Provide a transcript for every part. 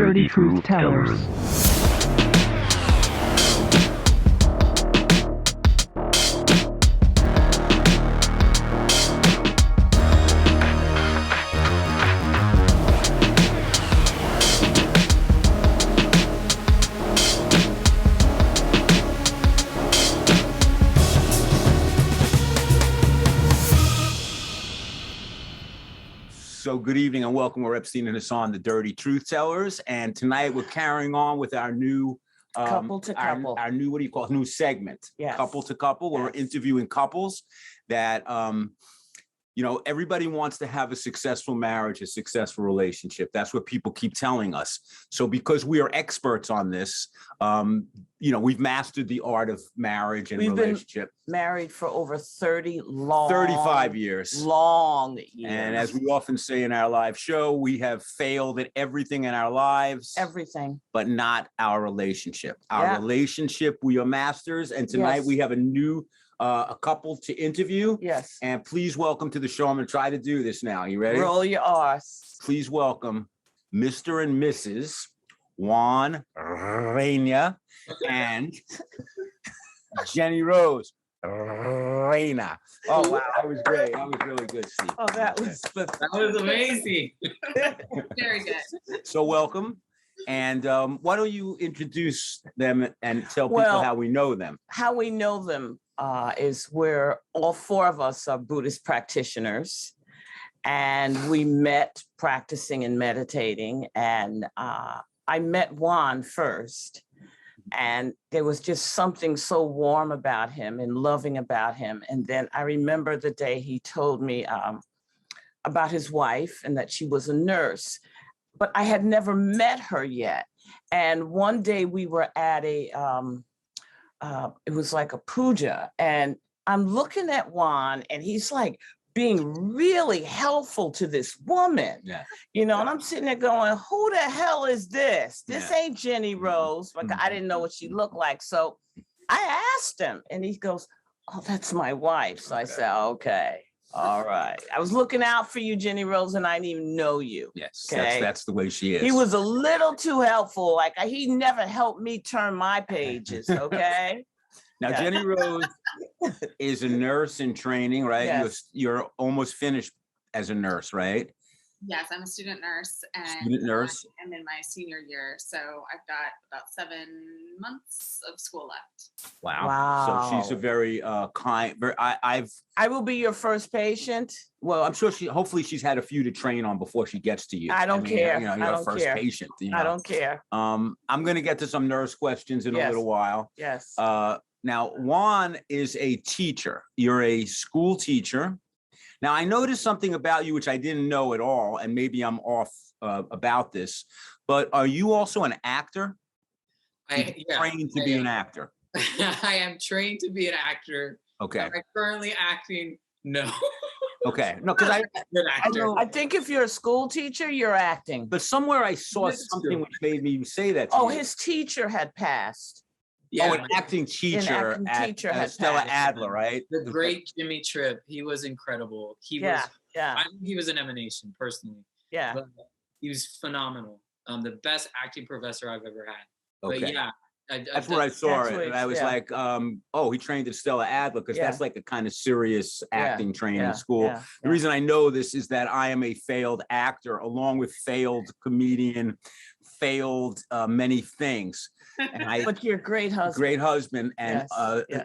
Dirty Truth Tellers. So good evening and welcome. We're Epstein and Hassan, the Dirty Truth Tellers. And tonight we're carrying on with our new couple to couple. Our new, what do you call it? New segment. Yes. Couple to couple, where we're interviewing couples that everybody wants to have a successful marriage, a successful relationship. That's what people keep telling us. So because we are experts on this, we've mastered the art of marriage and relationship. Been married for over 35 years. Long years. And as we often say in our live show, we have failed at everything in our lives. Everything. But not our relationship. Our relationship, we are masters. And tonight we have a couple to interview. Yes. And please welcome to the show. I'm going to try to do this now. You ready? Roll your R's. Please welcome Mr. and Mrs. Juan, Reyna, and Jenny Rose, Reyna. Oh, wow. That was great. That was really good, Steve. Oh, that was amazing. Very good. So welcome. And why don't you introduce them and tell people how we know them? How we know them is we're all four of us are Buddhist practitioners, and we met practicing and meditating. And I met Juan first, and there was just something so warm about him and loving about him. And then I remember the day he told me about his wife and that she was a nurse, but I had never met her yet. And one day we were at it was like a puja, and I'm looking at Juan, and he's like being really helpful to this woman, and I'm sitting there going, who the hell is this? This ain't Jenny Rose. Like, I didn't know what she looked like. So I asked him, and he goes, oh, that's my wife. So I said, okay. All right. I was looking out for you, Jenny Rose, and I didn't even know you. Yes, that's the way she is. He was a little too helpful. Like, he never helped me turn my pages, okay? Now, Jenny Rose is a nurse in training, right? Yes. You're almost finished as a nurse, right? Yes, I'm a student nurse, and I'm in my senior year, so I've got about 7 months of school left. Wow. So she's a very kind. I will be your first patient. Well, I'm sure hopefully she's had a few to train on before she gets to you. I don't care. You're a first patient. I don't care. I'm going to get to some nurse questions in a little while. Yes. Now, Juan is a teacher. You're a school teacher. Now, I noticed something about you which I didn't know at all, and maybe I'm off about this, but are you also an actor? Trained to be an actor? I am trained to be an actor. Okay. Am I currently acting? No. Okay. No, because I think if you're a school teacher, you're acting. But somewhere I saw something which made me say that. His teacher had passed. Yeah, an acting teacher at Stella Adler, right? The great Jimmy Tripp. He was incredible. I think he was an emanation, personally. Yeah. But he was phenomenal. The best acting professor I've ever had. Okay. But yeah. That's where I saw it. And I was like, he trained at Stella Adler, because that's like a kind of serious acting training school. The reason I know this is that I am a failed actor, along with failed comedian, failed many things. But you're a great husband. And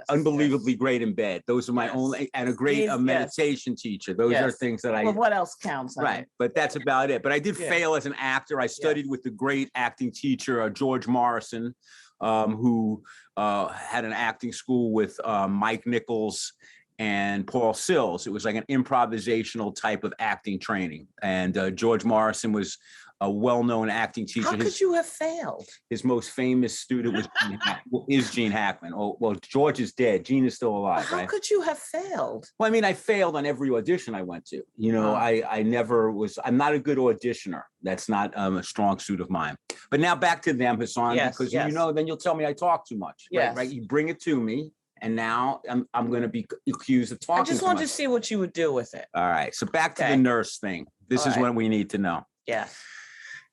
unbelievably great in bed. Those are my only, and a great meditation teacher. Those are things that Well, what else counts? Right, but that's about it. But I did fail as an actor. I studied with the great acting teacher, George Morrison, who had an acting school with Mike Nichols and Paul Sills. It was like an improvisational type of acting training. And George Morrison was a well-known acting teacher. How could you have failed? His most famous student was Gene Hackman. Oh, well, George is dead. Gene is still alive, How could you have failed? Well, I mean, I failed on every audition I went to. I never was, I'm not a good auditioner. That's not a strong suit of mine. But now back to them, Hassan, because then you'll tell me I talk too much. Right? You bring it to me, and now I'm going to be accused of talking. I just wanted to see what you would do with it. All right. So back to the nurse thing. This is what we need to know. Yeah.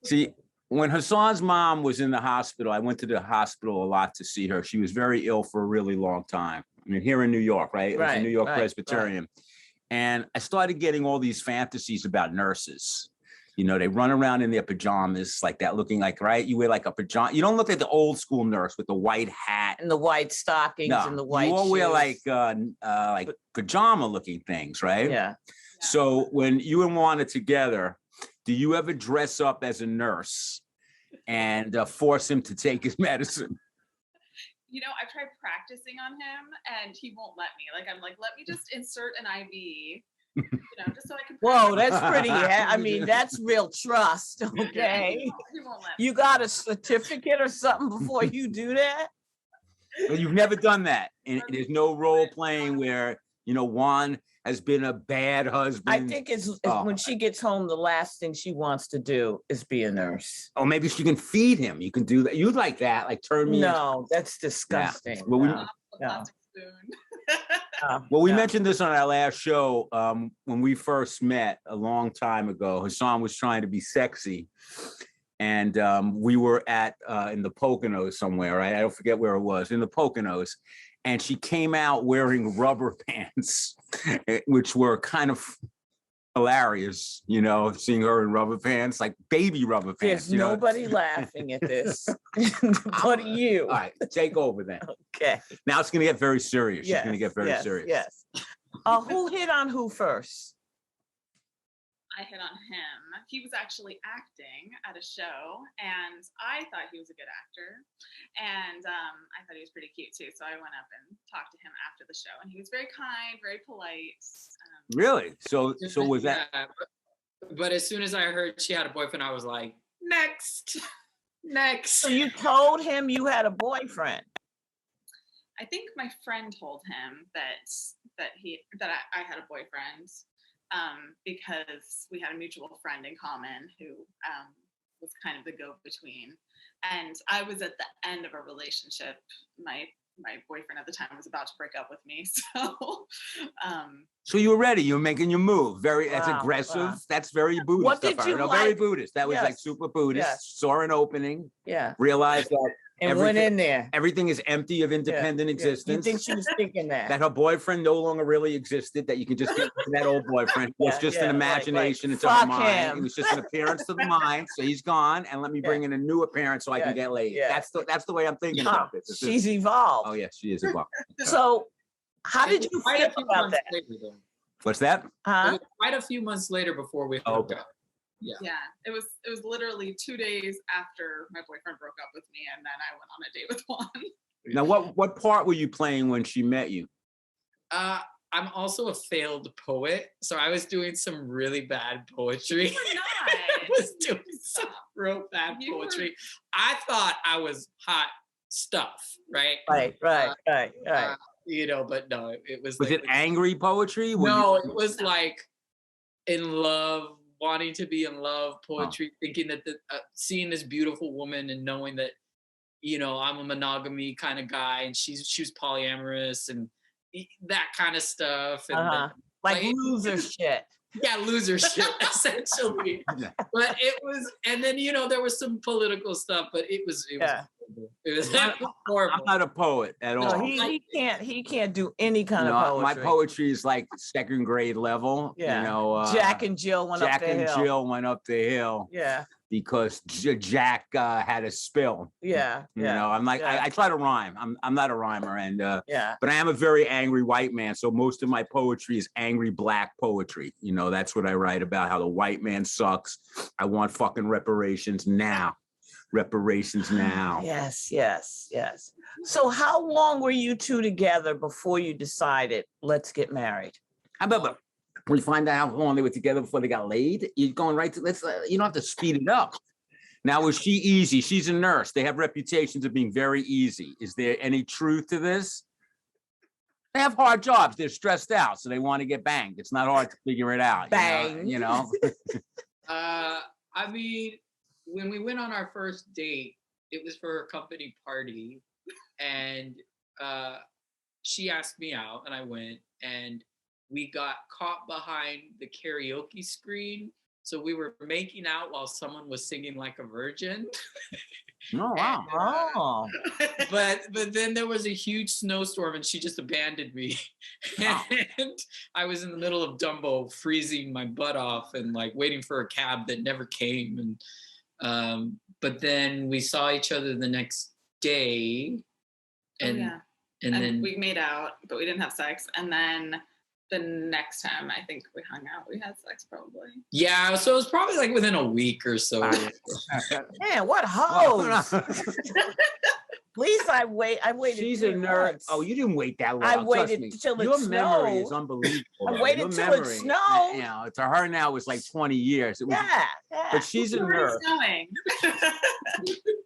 See, when Hassan's mom was in the hospital, I went to the hospital a lot to see her. She was very ill for a really long time. I mean, here in New York, right? It was a New York Presbyterian. Right. And I started getting all these fantasies about nurses. You know, they run around in their pajamas like that, looking like, right? You wear like a pajama. You don't look like the old school nurse with the white hat. And the white stockings and the white you all shoes. wear like pajama looking things, right? Yeah. So when you and Juan are together, do you ever dress up as a nurse and force him to take his medicine? You know, I've tried practicing on him and he won't let me. Like, I'm like, let me just insert an IV, you know, just so I can. Whoa, that's pretty, I mean, that's real trust, okay? Yeah, he won't let me. You got a certificate or something before you do that? Well, you've never done that. And there's no role playing where, you know, Juan has been a bad husband. I think it's when she gets home, the last thing she wants to do is be a nurse. Oh, maybe she can feed him. You can do that. You'd like that, like turn me. No, that's disgusting. Yeah. Well, we mentioned this on our last show when we first met a long time ago. Hassan was trying to be sexy. And we were at in the Poconos somewhere, right? I don't forget where it was, in the Poconos. And she came out wearing rubber pants, which were kind of hilarious, you know, seeing her in rubber pants, like baby rubber pants. There's nobody laughing at this but you. All right, take over then. Okay. Now it's going to get very serious. Yes, she's going to get very serious. Yes. Who hit on who first? I hit on him. He was actually acting at a show, and I thought he was a good actor, and I thought he was pretty cute too. So I went up and talked to him after the show, and he was very kind, very polite. Really? So was that? But as soon as I heard she had a boyfriend, I was like, next. So you told him you had a boyfriend? I think my friend told him that I had a boyfriend. Because we had a mutual friend in common who was kind of the go-between. And I was at the end of a relationship. My boyfriend at the time was about to break up with me. So you were ready. You were making your move. That's aggressive. Wow. Very Buddhist. What did you like? Very Buddhist. That was like super Buddhist. Yes. Saw an opening. Yeah. Realized that. And went in there. Everything is empty of independent existence. You think she was thinking that? That her boyfriend no longer really existed, that you can just get that old boyfriend. It was just an imagination into her mind. It was just an appearance to the mind. So he's gone, and let me bring in a new appearance so I can get laid. Yeah. That's the way I'm thinking about this. She's evolved. Oh, yes, she is evolved. So how did you feel about that? What's that? It was quite a few months later before we hooked up. Yeah, it was literally 2 days after my boyfriend broke up with me, and then I went on a date with Juan. Now, what part were you playing when she met you? I'm also a failed poet, so I was doing some really bad poetry. I was doing some real bad poetry. I thought I was hot stuff, right? Right. You know, but no, it was. Was it angry poetry? No, it was like in love. Wanting to be in love, poetry, thinking that seeing this beautiful woman and knowing that, you know, I'm a monogamy kind of guy and she was polyamorous and that kind of stuff. And like loser shit. Yeah, loser shit, essentially. But it was, and then, you know, there was some political stuff, but it was horrible. I'm not a poet at all. No, he can't do any kind of poetry. My poetry is like second grade level. Yeah. You know, Jack and Jill went up the hill. Jack and Jill went up the hill. Yeah. Because Jack had a spill. Yeah. You know, I'm like, I try to rhyme. I'm not a rhymer, and but I am a very angry white man. So most of my poetry is angry black poetry. You know, that's what I write about, how the white man sucks. I want fucking reparations now. Reparations now. Yes. So how long were you two together before you decided, let's get married? How about we find out how long they were together before they got laid? You're going right to, you don't have to speed it up. Now, was she easy? She's a nurse. They have reputations of being very easy. Is there any truth to this? They have hard jobs. They're stressed out, so they want to get banged. It's not hard to figure it out. Bang. You know? I mean, when we went on our first date, it was for her company party, and she asked me out, and I went, and we got caught behind the karaoke screen So we were making out while someone was singing like a virgin. Oh, wow. Oh. But then there was a huge snowstorm and she just abandoned me. Wow. And I was in the middle of Dumbo, freezing my butt off and like waiting for a cab that never came. And but then we saw each other the next day, and and then we made out, but we didn't have sex. And then the next time I think we hung out, we had sex probably. Yeah, so it was probably like within a week or so. Man, what hoes? At least I waited. She's a nerd. Months. Oh, you didn't wait that long. I Trust waited me. till it Your snowed. memory is unbelievable. I waited Your till it memory, snowed. You know, to her now it's like 20 years. It was, Yeah. But she's a nerd.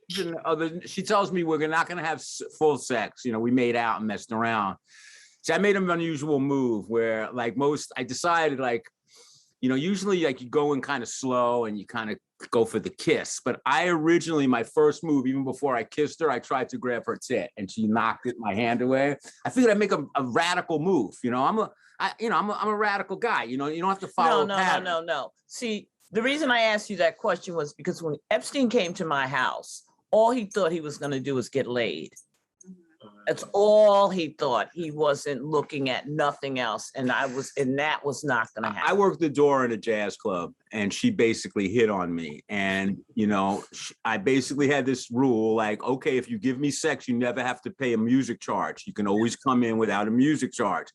Snowing. She tells me we're not going to have full sex. You know, we made out and messed around. So I made an unusual move where, like I decided, like, you know, usually like you go in kind of slow and you kind of go for the kiss. But I originally, my first move, even before I kissed her, I tried to grab her tit and she knocked my hand away. I figured I'd make a radical move. You know, I'm a radical guy. You know, you don't have to follow a pattern. No. See, the reason I asked you that question was because when Epstein came to my house, all he thought he was going to do was get laid. That's all he thought. He wasn't looking at nothing else. And that was not going to happen. I worked the door in a jazz club and she basically hit on me. And, you know, I basically had this rule, like, okay, if you give me sex, you never have to pay a music charge. You can always come in without a music charge.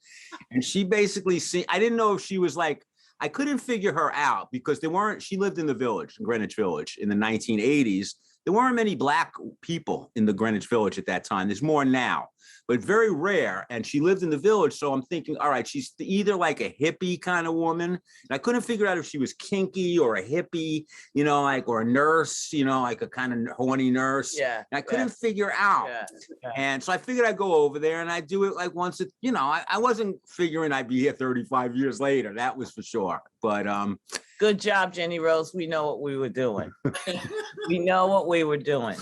And she basically, I didn't know if she was like, I couldn't figure her out because she lived in the Village, in Greenwich Village in the 1980s. There weren't many Black people in the Greenwich Village at that time. There's more now, but very rare. And she lived in the Village. So I'm thinking, all right, she's either like a hippie kind of woman. And I couldn't figure out if she was kinky or a hippie, you know, like, or a nurse, you know, like a kind of horny nurse. Yeah. And I couldn't figure out. Yeah. And so I figured I'd go over there and I'd do it like once, you know, I wasn't figuring I'd be here 35 years later. That was for sure. But good job, Jenny Rose. We know what we were doing. We know what we were doing.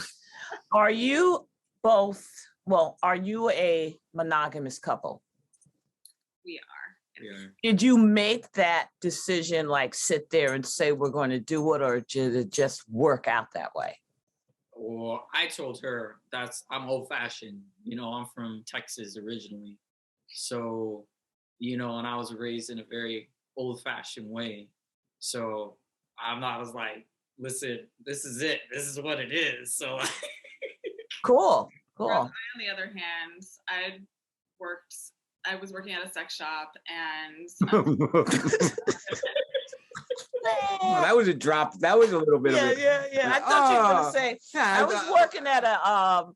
Are you a monogamous couple? We are. Yeah. Did you make that decision, like sit there and say, we're going to do it, or did it just work out that way? Well, I told her I'm old fashioned. You know, I'm from Texas originally. So, you know, and I was raised in a very old fashioned way. So I was like, listen, this is it. This is what it is. So Cool. On the other hand, I was working at a sex shop and well, that was a drop. That was a little bit of a Yeah. I thought you were going to say, I was working at a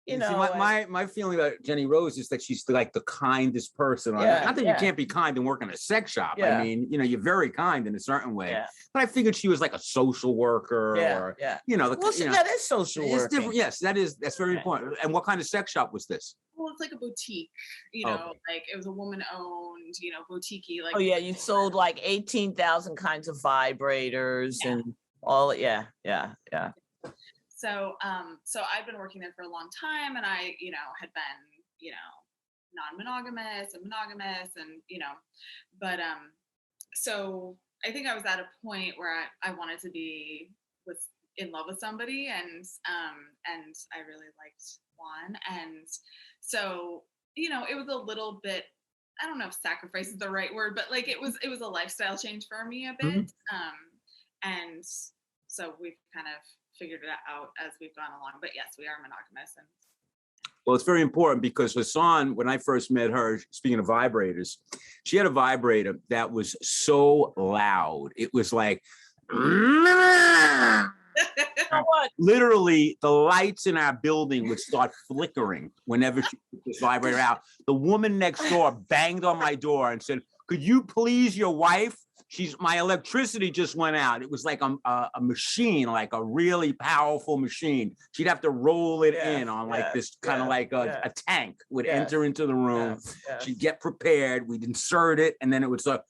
you know, see, my feeling about Jenny Rose is that she's like the kindest person. Not that you can't be kind and work in a sex shop. Yeah. I mean, you know, you're very kind in a certain way. Yeah. But I figured she was like a social worker, or you know, that is social work. It's different. Yes, that's very important. And what kind of sex shop was this? Well, it's like a boutique, you know, like it was a woman-owned, you know, boutique-y. Like, oh yeah, you sold like 18,000 kinds of vibrators and all. Yeah. So I've been working there for a long time, and I, you know, had been, you know, non-monogamous and monogamous, and you know, but so I think I was at a point where I wanted to be in love with somebody, and I really liked Juan, and so, you know, it was a little bit, I don't know if sacrifice is the right word, but like it was a lifestyle change for me a bit, and so we've kind of figured it out as we've gone along. But yes, we are monogamous. And well, it's very important because Hassan, when I first met her, speaking of vibrators, she had a vibrator that was so loud. It was like, literally the lights in our building would start flickering whenever she put this vibrator out. The woman next door banged on my door and said, could you please your wife? My electricity just went out. It was like a machine, like a really powerful machine. She'd have to roll it in on like this kind of like a tank would enter into the room. She'd get prepared. We'd insert it. And then it would start.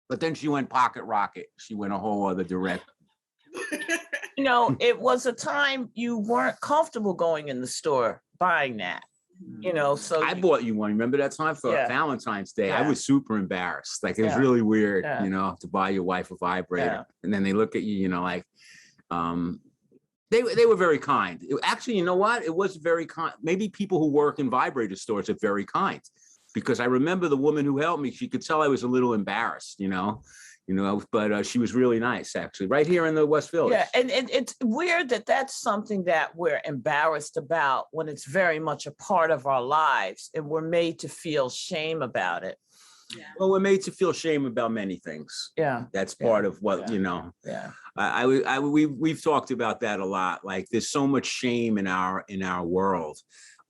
But then she went pocket rocket. She went a whole other direction. You know, it was a time you weren't comfortable going in the store buying that. You know, so I bought you one. Remember that time for Valentine's Day? I was super embarrassed. Like, it was really weird, you know, to buy your wife a vibrator. And then they look at you, you know, like, they were very kind. Actually, you know what? It was very kind. Maybe people who work in vibrator stores are very kind, because I remember the woman who helped me, she could tell I was a little embarrassed, you know, but she was really nice, actually, right here in the West Village. Yeah, and it's weird that that's something that we're embarrassed about when it's very much a part of our lives, and we're made to feel shame about it. Yeah. Well, we're made to feel shame about many things. Yeah, that's part of what you know. Yeah, we've talked about that a lot. Like, there's so much shame in our world.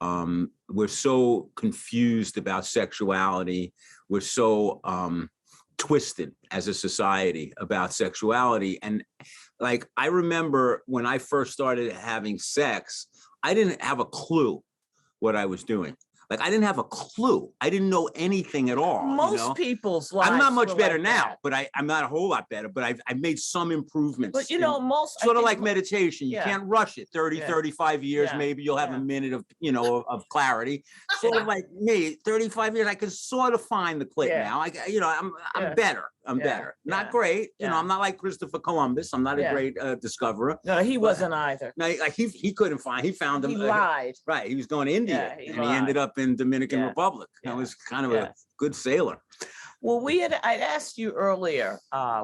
We're so confused about sexuality. We're so twisted as a society about sexuality. And like, I remember when I first started having sex, I didn't have a clue what I was doing. Like, I didn't have a clue. I didn't know anything at all. Most people's lives. I'm not much better like now, that. but I'm not a whole lot better, but I've made some improvements. But you know, most sort of like meditation. You can't rush it. 30, 35 years, maybe you'll have a minute of, you know, of clarity. Sort of like me, 35 years, I can sort of find the click now. You know, I'm better. I'm better. Not great. You know, I'm not like Christopher Columbus. I'm not a great discoverer. No, he wasn't either. No, like he couldn't find. He found him. He lied. Right. He was going to India, and he ended up in Dominican Republic. That was kind of a good sailor. Well, I'd asked you earlier.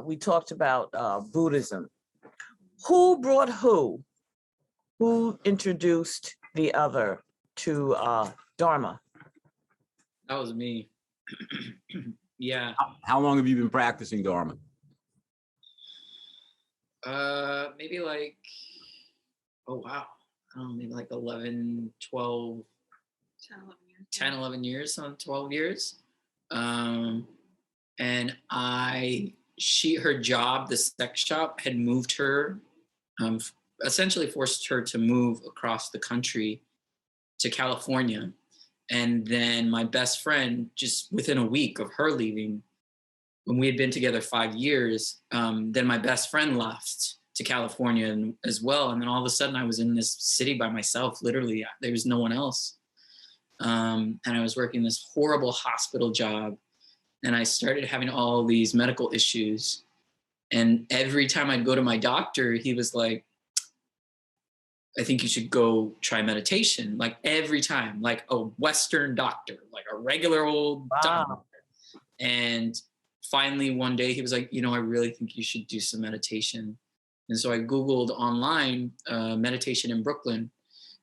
We talked about Buddhism. Who brought who? Who introduced the other to Dharma? That was me. Yeah. How long have you been practicing Dharma? Maybe like, oh wow, maybe like 11, 12, 10, 11 years, 12 years. And her job, the sex shop, had moved her, essentially forced her to move across the country to California. And then my best friend, just within a week of her leaving, when we had been together 5 years, then my best friend left to California as well. And then all of a sudden I was in this city by myself, literally. There was no one else. And I was working this horrible hospital job. And I started having all these medical issues. And every time I'd go to my doctor, he was like, I think you should go try meditation. Like, every time, like a Western doctor, like a regular old doctor. And finally one day he was like, you know, I really think you should do some meditation. And so I Googled online meditation in Brooklyn,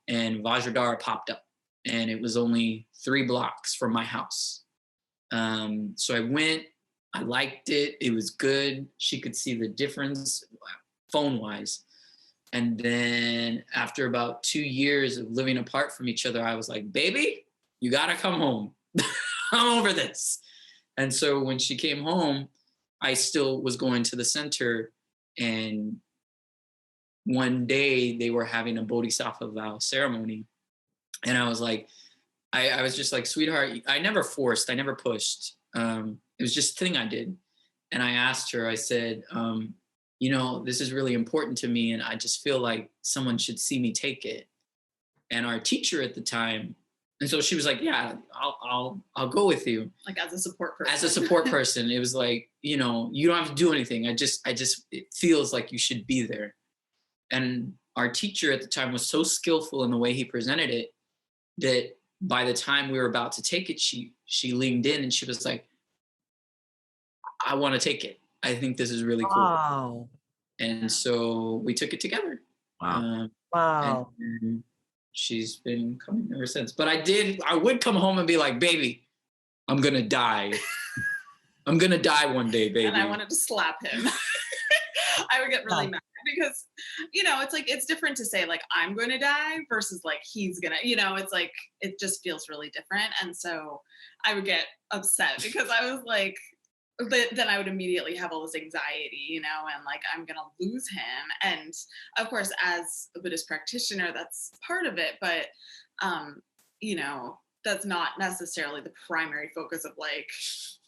and Vajradhara popped up, and it was only 3 blocks from my house. So I went, I liked it. It was good. She could see the difference phone wise. And then after about 2 years of living apart from each other, I was like, baby, you gotta come home. I'm over this. And so when she came home, I still was going to the center, and one day they were having a Bodhisattva vow ceremony. And I was like, I was just like, sweetheart, I never forced, I never pushed. It was just a thing I did. And I asked her, I said, you know, this is really important to me, and I just feel like someone should see me take it. And our teacher at the time, and so she was like, yeah, I'll go with you. Like, as a support person. As a support person. It was like, you know, you don't have to do anything. It feels like you should be there. And our teacher at the time was so skillful in the way he presented it that by the time we were about to take it, she leaned in and she was like, I want to take it. I think this is really cool. Wow. And so we took it together. Wow. Wow. And she's been coming ever since. But I would come home and be like, baby, I'm going to die. I'm going to die one day, baby. And I wanted to slap him. I would get really mad because, you know, it's like, it's different to say like, I'm going to die versus like, he's going to, you know, it's like, it just feels really different. And so I would get upset because I was like, then I would immediately have all this anxiety, you know, and like, I'm going to lose him. And of course, as a Buddhist practitioner, that's part of it. But, you know, that's not necessarily the primary focus of like,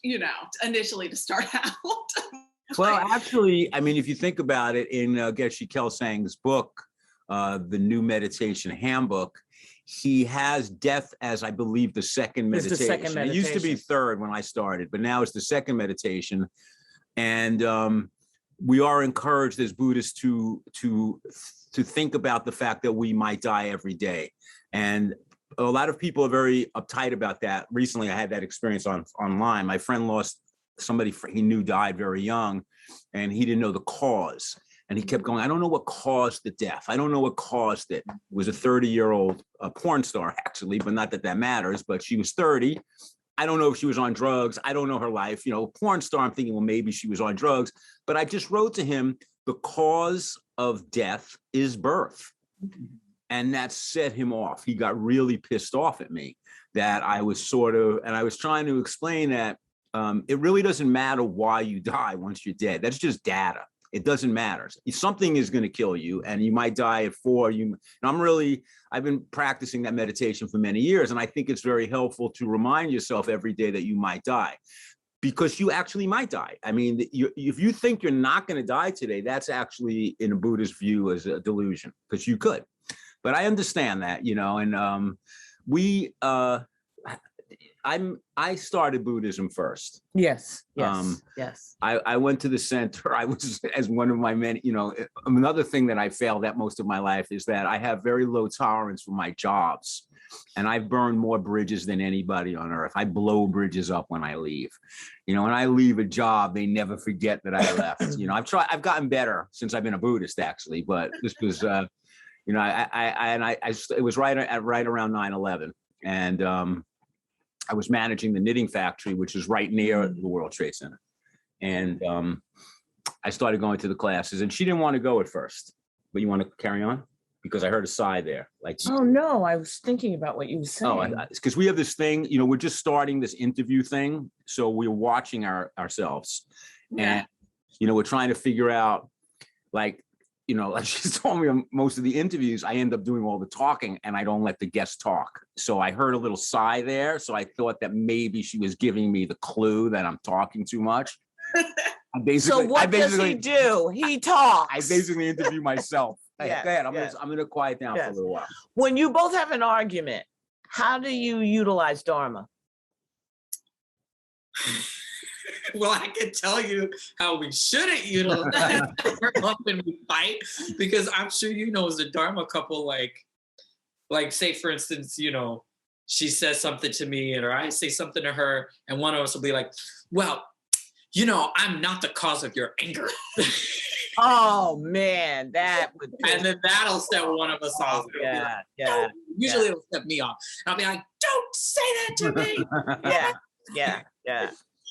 you know, initially to start out. Well, actually, I mean, if you think about it, in Geshe Kelsang's book, The New Meditation Handbook, he has death as, I believe, the second It's the meditation. second It used to be meditation. third when I started, but now it's the second meditation. And we are encouraged as Buddhists to think about the fact that we might die every day. And a lot of people are very uptight about that. Recently, I had that experience online. My friend lost somebody he knew died very young, and he didn't know the cause. And he kept going, I don't know what caused the death. I don't know what caused it. It was a 30-year-old porn star, actually, but not that that matters, but she was 30. I don't know if she was on drugs. I don't know her life. You know, porn star, I'm thinking, well, maybe she was on drugs. But I just wrote to him, the cause of death is birth. And that set him off. He got really pissed off at me that I was and I was trying to explain that it really doesn't matter why you die once you're dead. That's just data. It doesn't matter. Something is going to kill you, and you might die at 4. I've been practicing that meditation for many years, and I think it's very helpful to remind yourself every day that you might die, because you actually might die. I mean, if you think you're not going to die today, that's actually, in a Buddhist view, as a delusion, because you could. But I understand that, you know, and I started Buddhism first. Yes, yes. I went to the center. I was, as one of my many, you know, another thing that I failed at most of my life is that I have very low tolerance for my jobs. And I've burned more bridges than anybody on earth. I blow bridges up when I leave. You know, when I leave a job, they never forget that I left. You know, I've gotten better since I've been a Buddhist, actually, but this was, you know, it was right around 9/11. And I was managing the knitting factory, which is right near the World Trade Center. And I started going to the classes, and she didn't want to go at first. But you want to carry on? Because I heard a sigh there. Like, oh no, I was thinking about what you were saying. Oh, because we have this thing, you know, we're just starting this interview thing. So we're watching ourselves. Yeah. And, you know, we're trying to figure out, like, you know, like she told me, most of the interviews, I end up doing all the talking and I don't let the guests talk. So I heard a little sigh there. So I thought that maybe she was giving me the clue that I'm talking too much. So what does he do? He talks. I basically interview myself. Hey, Yes, go ahead. I'm yes. gonna quiet down for a little while. When you both have an argument, how do you utilize Dharma? Well, I can tell you how we shouldn't utilize Dharma when we fight, because I'm sure you know, as a Dharma couple, like say for instance, you know, she says something to me, or I say something to her, and one of us will be like, well, you know, I'm not the cause of your anger. Oh man, that would. And then that'll set one of us off. Yeah. Usually it'll set me off. And I'll be like, don't say that to me. Yeah.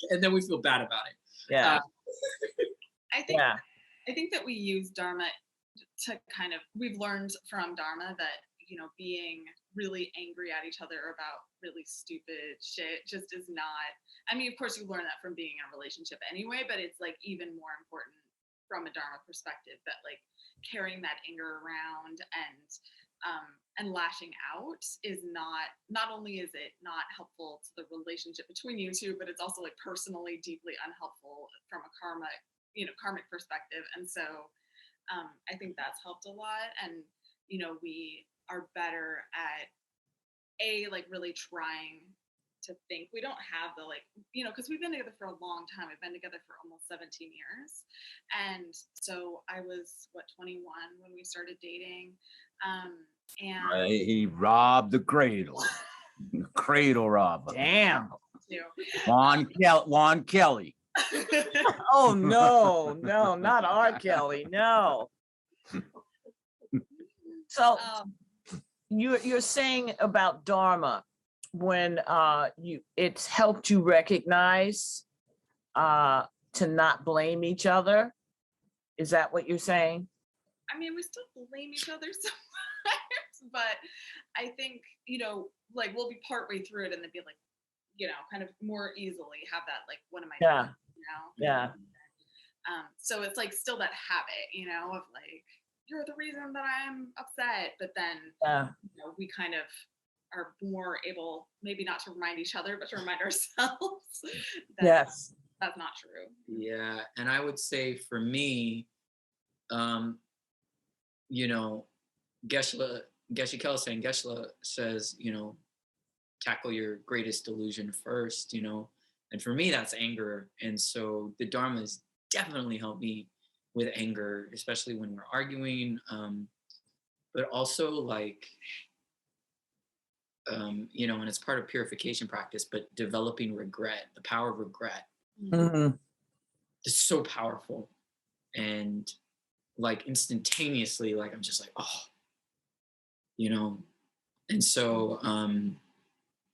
And then we feel bad about it. Yeah. I think that we use Dharma to kind of, we've learned from Dharma that, you know, being really angry at each other about really stupid shit just is not, I mean, of course you learn that from being in a relationship anyway, but it's like even more important from a Dharma perspective that like carrying that anger around and lashing out is not only is it not helpful to the relationship between you two, but it's also like personally deeply unhelpful from a karmic perspective. And so I think that's helped a lot. And, you know, we are better at like really trying to think. We don't have the like, you know, because we've been together for a long time. We've been together for almost 17 years. And so I was 21 when we started dating. And he robbed the cradle. Cradle robber. Damn. Juan Kelly. Oh no, not R. Kelly. No. So you're saying about Dharma, when it's helped you recognize to not blame each other. Is that what you're saying? I mean, we still blame each other sometimes, but I think, you know, like we'll be partway through it and then be like, you know, kind of more easily have that, like, what am I doing? You know? Yeah. So it's like still that habit, you know, of like, you're the reason that I'm upset, but then you know, we kind of are more able, maybe not to remind each other, but to remind ourselves that that's not true. Yeah, and I would say for me, you know, Geshe-la Geshe Kelsen, Geshe says, you know, tackle your greatest delusion first, you know. And for me, that's anger. And so the Dharma has definitely helped me with anger, especially when we're arguing. But also like, you know, and it's part of purification practice, but developing regret, the power of regret. Mm-hmm. It's so powerful. And like instantaneously, like I'm just like, oh, you know. And so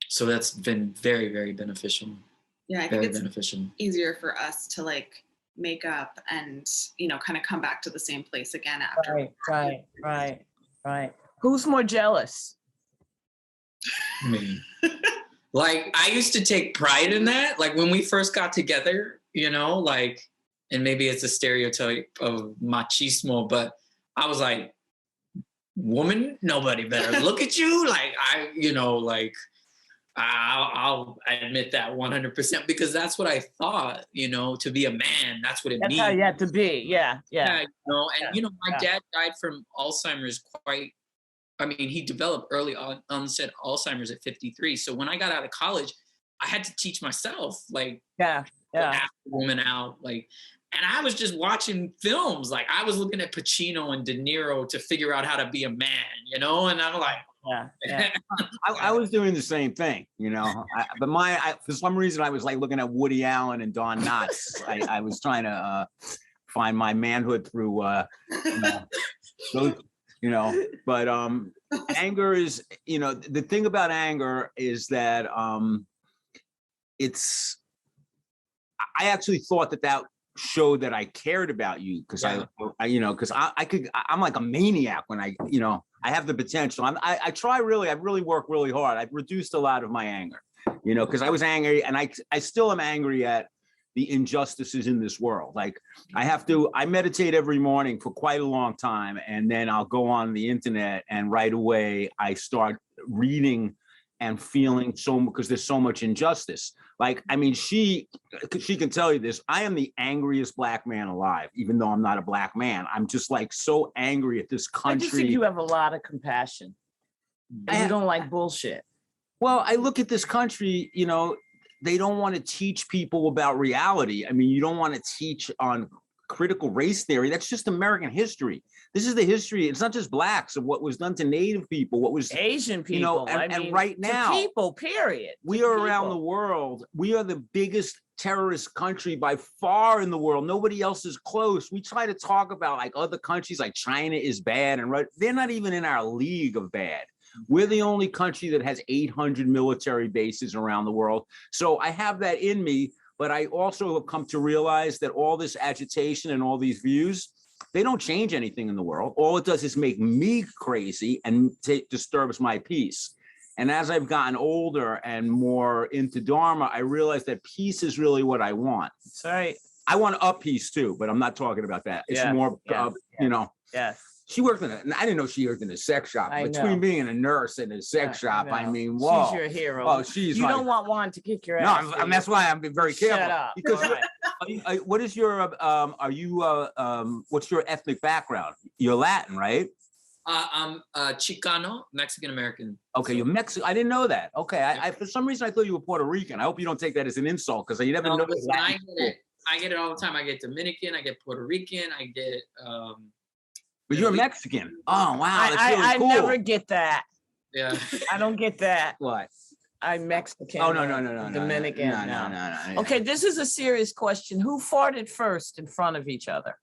so that's been very, very beneficial. Yeah, I think Very it's beneficial. easier for us to like make up and, you know, kind of come back to the same place again after. Right. Who's more jealous? Me. Like I used to take pride in that. Like when we first got together, you know, like, and maybe it's a stereotype of machismo, but I was like, woman, nobody better look at you. Like I, you know, like I'll admit that 100% because that's what I thought, you know, to be a man, that's what it That's means. how you have to be. Yeah. You know, and you know, my dad died from Alzheimer's he developed early onset Alzheimer's at 53. So when I got out of college, I had to teach myself, like, ask the woman out, like, and I was just watching films. Like I was looking at Pacino and De Niro to figure out how to be a man, you know? And I'm like, I was doing the same thing, you know, but for some reason I was like looking at Woody Allen and Don Knotts. I was trying to find my manhood through, you know, but anger is, you know, the thing about anger is that I actually thought that showed that I cared about you because I you know, because I'm like a maniac when I have the potential. I really work really hard. I've reduced a lot of my anger, you know, because I was angry and I still am angry at the injustices in this world. Like I meditate every morning for quite a long time, and then I'll go on the internet and right away I start reading and feeling because there's so much injustice. Like, I mean, she can tell you this. I am the angriest Black man alive, even though I'm not a Black man. I'm just like so angry at this country. I just think you have a lot of compassion. And you don't like bullshit. Well, I look at this country, you know, they don't want to teach people about reality. I mean, you don't want to teach on critical race theory. That's just American history. This is the history. It's not just Blacks of what was done to Native people, what was Asian people. You know, and right now, people, period. We are around the world. We are the biggest terrorist country by far in the world. Nobody else is close. We try to talk about like other countries, like China is bad, and they're not even in our league of bad. We're the only country that has 800 military bases around the world. So I have that in me, but I also have come to realize that all this agitation and all these views, they don't change anything in the world. All it does is make me crazy and disturbs my peace. And as I've gotten older and more into Dharma, I realized that peace is really what I want. That's right. I want a peace too, but I'm not talking about that. It's more, you know. Yes. She worked I didn't know she worked in a sex shop. Between being a nurse and a sex shop, I mean, whoa. She's your hero. Oh, she's You don't want Juan to kick your ass. No, that's why I'm being very careful. Shut up. Because what is your, what's your ethnic background? You're Latin, right? I'm Chicano, Mexican-American. Okay, you're Mexican. I didn't know that. Okay, I for some reason I thought you were Puerto Rican. I hope you don't take that as an insult because you never know. I get it all the time. I get Dominican, I get Puerto Rican, I get But you're Mexican. Oh, wow. That's really cool. I never get that. Yeah. I don't get that. What? I'm Mexican. Oh, no. Dominican. No. Okay, this is a serious question. Who farted first in front of each other?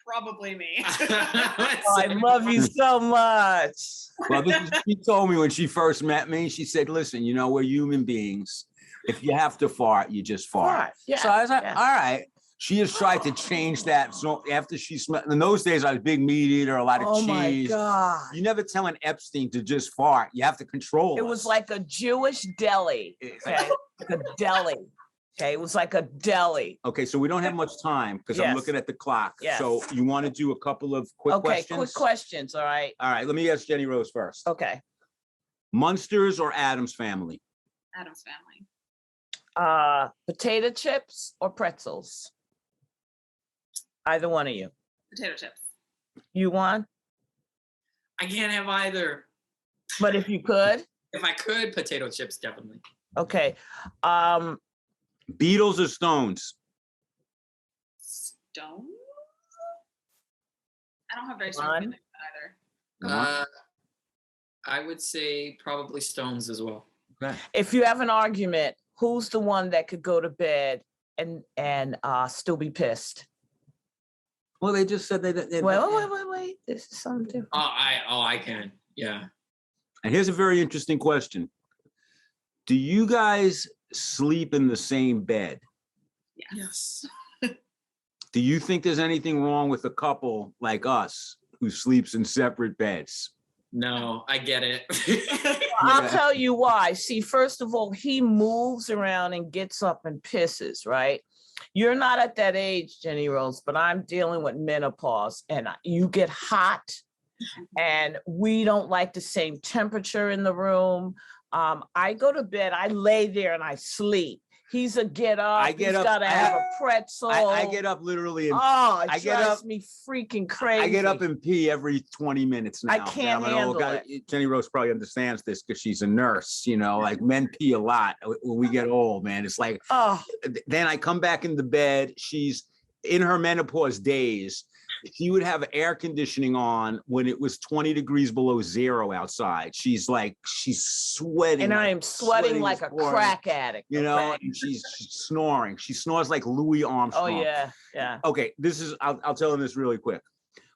Probably me. Oh, I love you so much. Well, this is, she told me when she first met me, she said, listen, you know, we're human beings. If you have to fart, you just fart. Yeah. So I was like, all right. She has tried to change that. So after she smelled, in those days, I was a big meat eater, a lot of cheese. Oh my God. You never tell an Epstein to just fart. You have to control it. It was like a Jewish deli. Okay. Like a deli. Okay. It was like a deli. Okay. So we don't have much time because I'm looking at the clock. Yes. So you want to do a couple of quick questions? Okay. Quick questions. All right. All right. Let me ask Jenny Rose first. Okay. Munsters or Addams Family? Addams Family. Potato chips or pretzels? Either one of you. Potato chips. You want? I can't have either. But if you could? If I could, potato chips, definitely. Okay. Beatles or Stones? Stones? I don't have very strong Juan? feelings about either. I would say probably Stones as well. Okay. If you have an argument, who's the one that could go to bed and still be pissed? Well, they just said they Wait. This is something different. I can. Yeah. And here's a very interesting question. Do you guys sleep in the same bed? Yes. Do you think there's anything wrong with a couple like us who sleeps in separate beds? No, I get it. I'll tell you why. See, first of all, he moves around and gets up and pisses, right? You're not at that age, Jenny Rose, but I'm dealing with menopause and you get hot and we don't like the same temperature in the room. I go to bed, I lay there and I sleep. He's a get up. He's got to have a pretzel. I get up literally. It drives me freaking crazy. I get up and pee every 20 minutes now. I can't handle it. Jenny Rose probably understands this because she's a nurse. You know, like men pee a lot when we get old, man. It's like, then I come back into bed. She's in her menopause days. She would have air conditioning on when it was 20 degrees below zero outside. She's sweating. And I am sweating like a crack addict. You know, and she's snoring. She snores like Louis Armstrong. Oh, yeah. Okay, I'll tell them this really quick.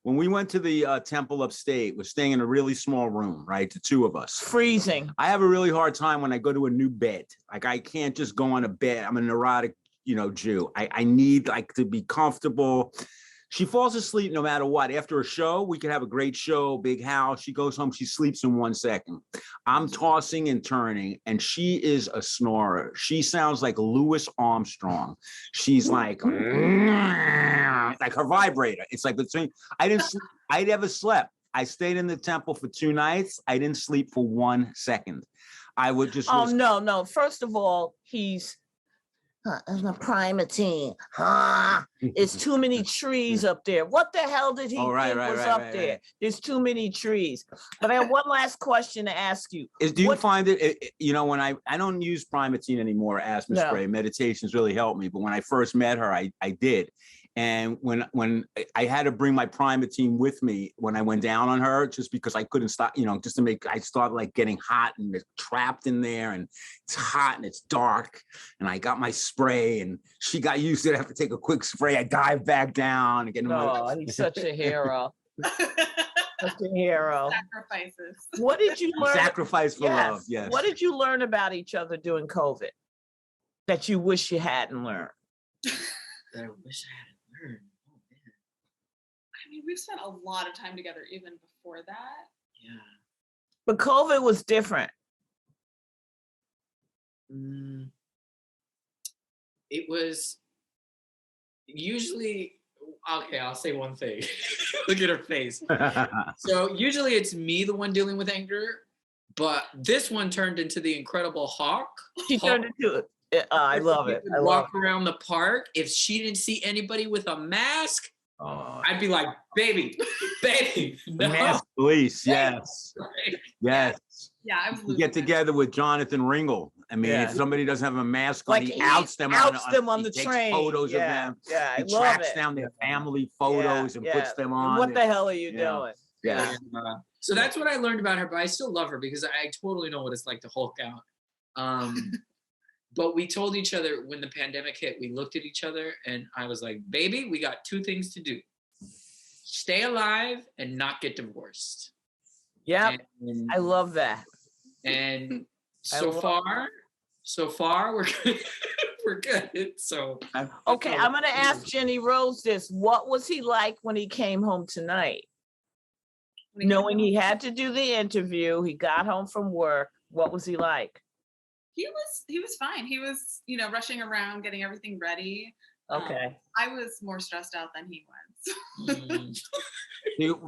When we went to the temple upstate, we're staying in a really small room, right? The two of us. Freezing. I have a really hard time when I go to a new bed. Like, I can't just go on a bed. I'm a neurotic, Jew. I need to be comfortable. She falls asleep no matter what. After a show, we could have a great show, big house. She goes home, she sleeps in 1 second. I'm tossing and turning, and she is a snorer. She sounds like Louis Armstrong. She's like her vibrator. It's like between, I never slept. I stayed in the temple for 2 nights. I didn't sleep for 1 second. I would just. No. First of all, he's a primatine. It's too many trees up there. What the hell did he think was up there? There's too many trees. But I have one last question to ask you. Do you find it, when I don't use primatine anymore, asthma spray, meditations really helped me. But when I first met her, I did. And when I had to bring my primatine with me when I went down on her, just because I couldn't stop, I started getting hot and it's trapped in there and it's hot and it's dark. And I got my spray and she got used to it. I have to take a quick spray. I dive back down again. He's such a hero. Such a hero. Sacrifices. What did you learn? Sacrifice for love, yes. What did you learn about each other during COVID that you wish you hadn't learned? I wish I hadn't learned. Oh, man. I mean, we've spent a lot of time together even before that. Yeah. But COVID was different. It was usually, okay, I'll say one thing. Look at her face. So usually it's me, the one dealing with anger, but this one turned into the Incredible Hulk. She turned into it. I love it. I walk around the park. If she didn't see anybody with a mask, I'd be like, baby, no. Mask police, yes. Right. Yes. Yeah, I was You get together with Jonathan Ringel. I mean, if somebody doesn't have a mask on, he outs them on the he train. Takes photos of them. Yeah, he tracks down their family photos and puts them on. What the hell are you doing? Yeah. So that's what I learned about her, but I still love her because I totally know what it's like to Hulk out. But we told each other when the pandemic hit, we looked at each other and I was like, baby, we got 2 things to do. Stay alive and not get divorced. Yeah, I love that. And so far we're good. We're good. So okay, I'm gonna ask Jenny Rose this. What was he like when he came home tonight? Knowing he had to do the interview, he got home from work. What was he like? He was fine. He was, rushing around, getting everything ready. Okay. I was more stressed out than he was.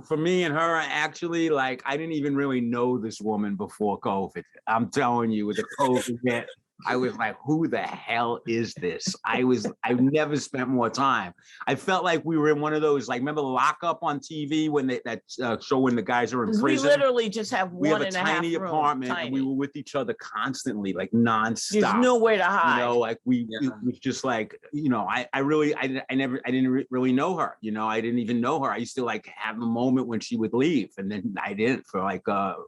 For me and her, actually, I didn't even really know this woman before COVID. I'm telling you, with the COVID hit, I was like, who the hell is this? I've never spent more time. I felt like we were in one of those, like, remember Lock Up on TV when that show when the guys are in 'Cause we prison? literally just have We have one a and a half tiny room, apartment and we tiny. were with each other constantly, like nonstop. There's nowhere to You hide. know, like it was just like, you know, I didn't really know her. You know, I didn't even know her. I used to like have a moment when she would leave, and then I didn't for like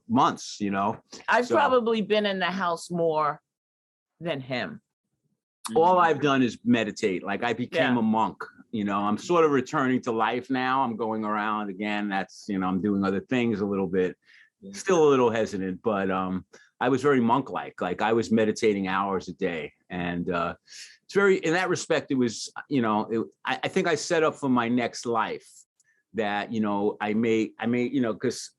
months. You know, I've so- probably been in the house more than him. all I've done is meditate. Like I became Yeah. a monk. You know, I'm sort of returning to life now. I'm going around again. That's, you know, I'm doing other things a little bit. Still a little hesitant, but I was very monk-like. Like I was meditating hours a day, and it's very, in that respect, it was, you know, I think I set up for my next life that, you know, I may, you know, because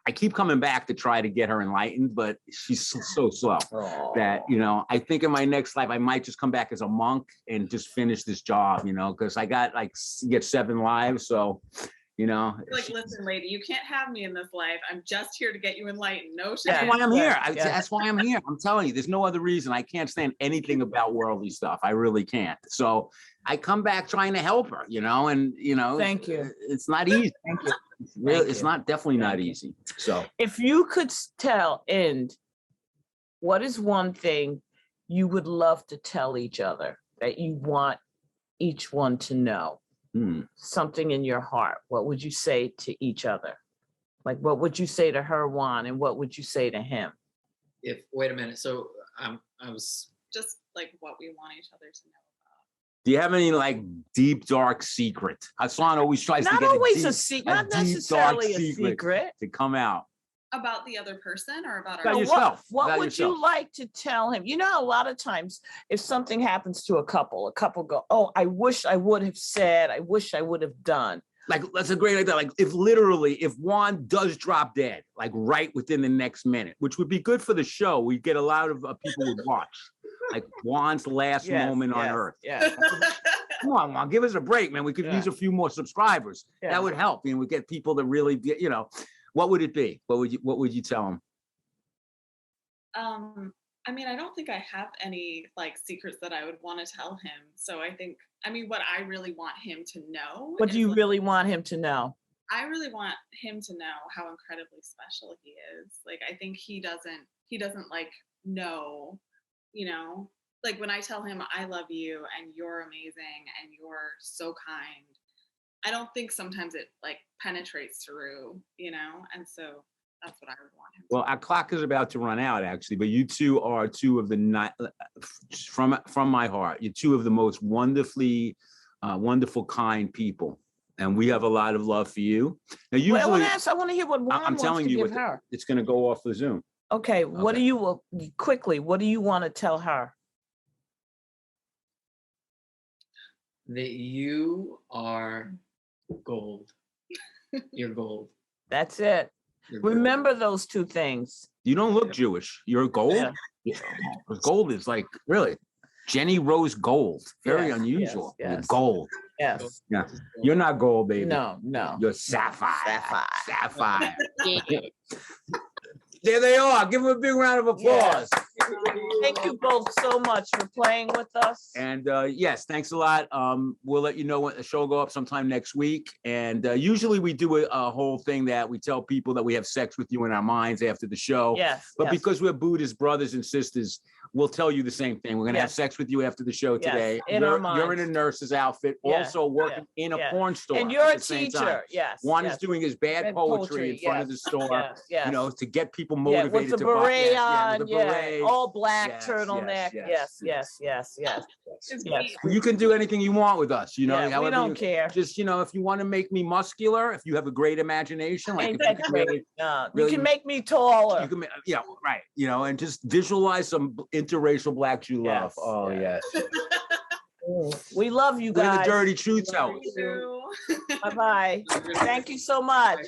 I keep coming back to try to get her enlightened, but she's so slow that, you know, I think in my next life, I might just come back as a monk and just finish this job, you know, because I got like, get 7 lives. So, you know. Like, listen, lady, you can't have me in this life. I'm just here to get you enlightened. No shit. That's why I'm here. Yeah. That's why I'm here. I'm telling you, there's no other reason. I can't stand anything about worldly stuff. I really can't. So I come back trying to help her, you know, and, you know. Thank you. It's not easy. Thank you. It's not, definitely not easy. So. If you could tell what is one thing you would love to tell each other that you want each one to know? Something in your heart, what would you say to each other? Like, what would you say to her, Juan, and what would you say to him? Wait a minute. So I was Just like what we want each other to know Do you have any like deep, dark secret? Hassan always tries to Not get always a a deep, secret, not deep, dark necessarily a secret. to come out. about the other person or about About our yourself. What About would yourself. you like to tell him? You know, a lot of times if something happens to a couple go, oh, I wish I would have said, I wish I would have done. Like, that's a great idea. Like, if Juan does drop dead, like right within the next minute, which would be good for the show, we get a lot of people would watch. Like Juan's last moment on Earth. Yeah. Come on, Juan, give us a break, man. We could use a few more subscribers. Yeah. That would help. And we get people to really, you know, what would it be? What would you tell them? I mean, I don't think I have any like secrets that I would want to tell him. So I think, I mean, what I really want him to know. What do you like, really want him to know? I really want him to know how incredibly special he is. Like, I think he doesn't like know, you know, like when I tell him I love you and you're amazing and you're so kind, I don't think sometimes it like penetrates through, you know, and so that's what I would want him to. Well, our clock is about to run out, actually, but you two are two of the from my heart. You're two of the most wonderful, kind people, and we have a lot of love for you. Now, usually, I want to hear what Juan I'm wants telling to you, give her. it's going to go off the Zoom. Okay, what Okay. do you quickly? What do you want to tell her? that you are gold. You're gold. That's it. You're gold. Remember those 2 things. You don't look Jewish. You're gold. Yeah. Gold is like really Jenny Rose Gold. Very Yes, unusual. yes, You're yes. gold. Yes. Yeah. You're not gold, baby. No. You're sapphire. Sapphire. There they are. Give them a big round of applause. Thank you both so much for playing with us. And yes, thanks a lot. We'll let you know when the show will go up sometime next week. And usually we do a whole thing that we tell people that we have sex with you in our minds after the show. Yes. But yes. because we're Buddhist brothers and sisters, we'll tell you the same thing. We're going to have Yes. sex with you after the show Yes, today. in our You're in a minds. nurse's outfit, Yes, also working in a yeah. porn store. And you're at a the same teacher. time. Yes. Juan yes. is doing his bad Bad poetry in front of the yes, store, Yes. Yes. you know, to get people Yeah, motivated with the to buy. beret Yeah, on, with the beret. all black Yes, turtleneck. yes, Yes. Yes. It's Yes. me. You can do anything you want with us, you know. Yeah, we however don't you- care. Just, you know, if you want to make me muscular, if you have a great imagination, like Ain't if you that can great? really, You really- can make me taller. you can, yeah, right, you know, and just visualize some interracial Black Jew love. Yes, Oh yes. yes, We love you we're guys. the dirty truth tellers. You. Bye-bye. Thank you so much.